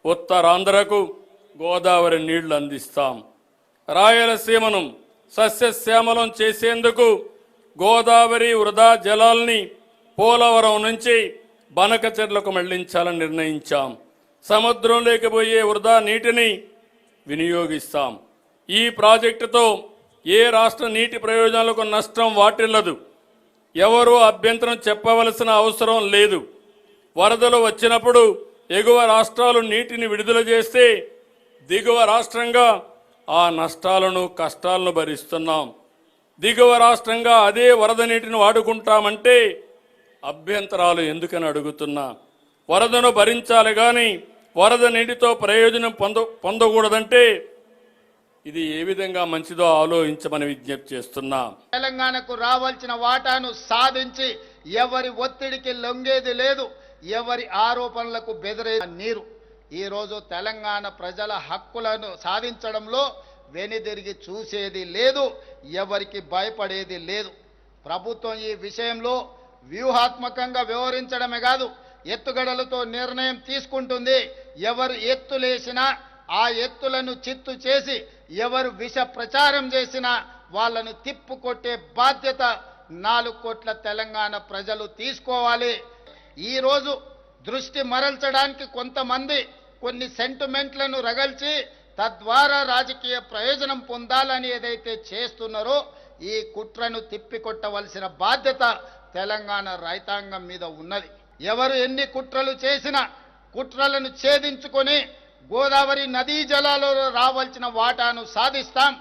ఉత్తరాంధ్రకు గోదావరి నీళ్లు అందిస్తాం. రాయలసీమను సస్యశ్యామలం చేసేందుకు గోదావరి వృధా జలాల్ని పోలవరం నుంచి బనకచెర్లకు మళ్లించాలని నిర్ణయించాం. సముద్రంలోకి పోయే వృధా నీటిని వినియోగిస్తాం. ఈ ప్రాజెక్టుతో ఏ రాష్ట్ర నీటి ప్రయోజనాలకు నష్టం వాటిల్లదు. ఎవరూ అభ్యంతరం చెప్పవలసిన అవసరం లేదు. వరదలు వచ్చినప్పుడు ఎగువ రాష్ట్రాలు నీటిని విడుదల చేస్తే దిగువ రాష్ట్రంగా ఆ నష్టాలను కష్టాలను భరిస్తున్నాం. దిగువ రాష్ట్రంగా అదే వరద నీటిని వాడుకుంటామంటే అభ్యంతరాలు ఎందుకని అడుగుతున్నా. వరదను భరించాలి కానీ వరద నీటితో ప్రయోజనం పొందకూడదంటే ఇది ఏ విధంగా మంచిదో ఆలోచించమని విజ్ఞప్తి చేస్తున్నా. తెలంగాణకు రావాల్సిన వాటాను సాధించి ఎవరి ఒత్తిడికి లొంగేది లేదు, ఎవరి ఆరోపణలకు బెదిరే నీరు. ఈరోజు తెలంగాణ ప్రజల హక్కులను సాధించడంలో వెనుదిరిగి చూసేది లేదు, ఎవరికి భయపడేది లేదు. ప్రభుత్వం ఈ విషయంలో వ్యూహాత్మకంగా వ్యవహరించడమే కాదు, ఎత్తుగడలతో నిర్ణయం తీసుకుంటుంది. ఎవరు ఎత్తులేసినా ఆ ఎత్తులను చిత్తు చేసి ఎవరు విష ప్రచారం చేసినా వాళ్ళను తిప్పుకొట్టే బాధ్యత 4 కోట్ల తెలంగాణ ప్రజలు తీసుకోవాలి. ఈరోజు దృష్టి మరల్చడానికి కొంతమంది కొన్ని సెంటిమెంట్లను రగల్చి తద్వారా రాజకీయ ప్రయోజనం పొందాలని ఏదైతే చేస్తున్నారో ఈ కుట్రను తిప్పికొట్టవలసిన బాధ్యత తెలంగాణ రైతాంగం మీద ఉన్నది. ఎవరు ఎన్ని కుట్రలు చేసినా కుట్రలను ఛేదించుకొని గోదావరి నదీ జలాలలో రావాల్సిన వాటాను సాధిస్తాం.